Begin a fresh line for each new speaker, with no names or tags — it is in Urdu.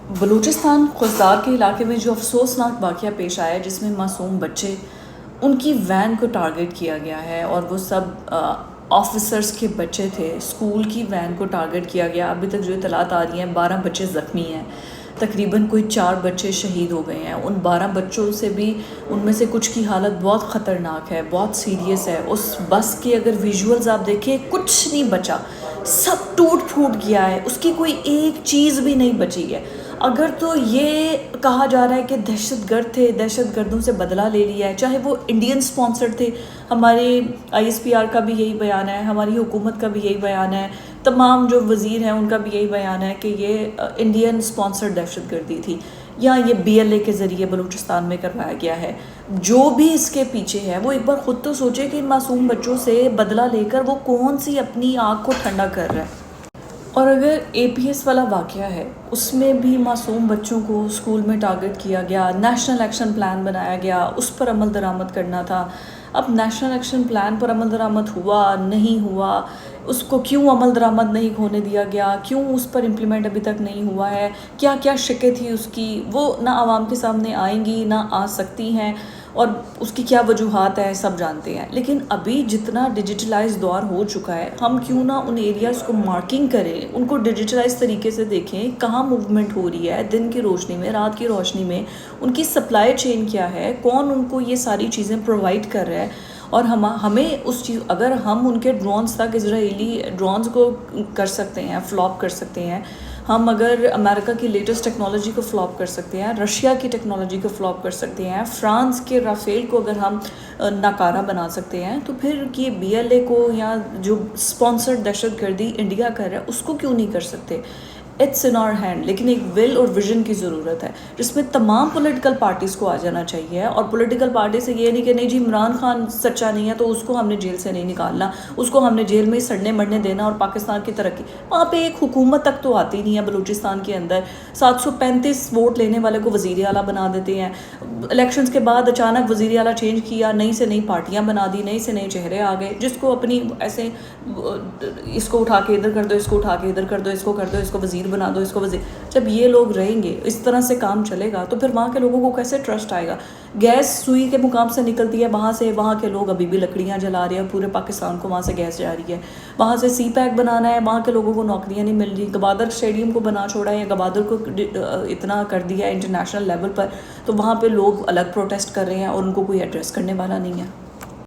بلوچستان خضدار کے علاقے میں جو افسوسناک واقعہ پیش آیا ہے جس میں معصوم بچے ان کی وین کو ٹارگٹ کیا گیا ہے اور وہ سب آفیسرز کے بچے تھے، اسکول کی وین کو ٹارگٹ کیا گیا۔ ابھی تک جو اطلاعات آ رہی ہیں 12 بچے زخمی ہیں، تقریباً کوئی 4 بچے شہید ہو گئے ہیں۔ ان 12 بچوں سے بھی ان میں سے کچھ کی حالت بہت خطرناک ہے، بہت سیریس ہے۔ اس بس کے اگر ویژولز آپ دیکھیں کچھ نہیں بچا، سب ٹوٹ پھوٹ گیا ہے، اس کی کوئی ایک چیز بھی نہیں بچی ہے۔ اگر تو یہ کہا جا رہا ہے کہ دہشت گرد تھے، دہشت گردوں سے بدلہ لے لیا ہے، چاہے وہ انڈین سپانسرڈ تھے، ہمارے ISPR کا بھی یہی بیان ہے، ہماری حکومت کا بھی یہی بیان ہے، تمام جو وزیر ہیں ان کا بھی یہی بیان ہے کہ یہ انڈین سپانسرڈ دہشت گردی تھی، یا یہ BLA کے ذریعے بلوچستان میں کروایا گیا ہے۔ جو بھی اس کے پیچھے ہے وہ ایک بار خود تو سوچے کہ ان معصوم بچوں سے بدلہ لے کر وہ کون سی اپنی آنکھ کو ٹھنڈا کر رہا ہے۔ اور اگر APS والا واقعہ ہے، اس میں بھی معصوم بچوں کو اسکول میں ٹارگٹ کیا گیا، نیشنل ایکشن پلان بنایا گیا، اس پر عمل درآمد کرنا تھا۔ اب نیشنل ایکشن پلان پر عمل درآمد ہوا نہیں ہوا، اس کو کیوں عمل درآمد نہیں ہونے دیا گیا، کیوں اس پر امپلیمنٹ ابھی تک نہیں ہوا ہے، کیا کیا شکیں تھی اس کی، وہ نہ عوام کے سامنے آئیں گی نہ آ سکتی ہیں، اور اس کی کیا وجوہات ہیں سب جانتے ہیں۔ لیکن ابھی جتنا ڈیجیٹلائز دور ہو چکا ہے، ہم کیوں نہ ان ایریاز کو مارکنگ کریں، ان کو ڈیجیٹلائز طریقے سے دیکھیں کہاں موومنٹ ہو رہی ہے، دن کی روشنی میں، رات کی روشنی میں، ان کی سپلائی چین کیا ہے، کون ان کو یہ ساری چیزیں پرووائڈ کر رہا ہے۔ اور ہمیں اس چیز، اگر ہم ان کے ڈرونز تک، اسرائیلی ڈرونز کو کر سکتے ہیں، فلاپ کر سکتے ہیں، ہم اگر امریکہ کی لیٹسٹ ٹیکنالوجی کو فلاپ کر سکتے ہیں، رشیا کی ٹیکنالوجی کو فلاپ کر سکتے ہیں، فرانس کے رافیل کو اگر ہم ناکارہ بنا سکتے ہیں، تو پھر یہ BLA کو یا جو اسپانسرڈ دہشت گردی انڈیا کر رہا ہے اس کو کیوں نہیں کر سکتے؟ اٹس ان آور ہینڈ، لیکن ایک ول اور ویژن کی ضرورت ہے جس میں تمام پولیٹیکل پارٹیز کو آ جانا چاہیے، اور پولیٹیکل پارٹی سے یہ نہیں کہ نہیں جی عمران خان سچا نہیں ہے تو اس کو ہم نے جیل سے نہیں نکالنا، اس کو ہم نے جیل میں ہی سڑنے مرنے دینا، اور پاکستان کی ترقی وہاں پہ ایک حکومت تک تو آتی نہیں ہے بلوچستان کے اندر۔ 735 ووٹ لینے والے کو وزیر اعلیٰ بنا دیتے ہیں، الیکشنز کے بعد اچانک وزیر اعلیٰ چینج کیا، نئی سے نئی پارٹیاں بنا دی، نئی سے نئے چہرے آ گئے، جس کو اپنی ایسے اس کو اٹھا کے ادھر کر دو، اس کو اٹھا کے ادھر کر دو، اس کو کر دو، اس کو وزیر بنا دو، اس کو وزیر۔ جب یہ لوگ رہیں گے، اس طرح سے کام چلے گا، تو پھر وہاں کے لوگوں کو کیسے ٹرسٹ آئے گا؟ گیس سوئی کے مقام سے نکلتی ہے، وہاں کے لوگ ابھی بھی لکڑیاں جلا رہے ہیں، پورے پاکستان کو وہاں سے گیس جا رہی ہے۔ وہاں سے CPEC بنانا ہے، وہاں کے لوگوں کو نوکریاں نہیں مل رہی، گوادر اسٹیڈیم کو بنا چھوڑا ہے، یا گوادر کو اتنا کر دیا ہے انٹرنیشنل لیول پر، تو وہاں پہ لوگ الگ پروٹیسٹ کر رہے ہیں اور ان کو کوئی ایڈریس کرنے والا نہیں ہے۔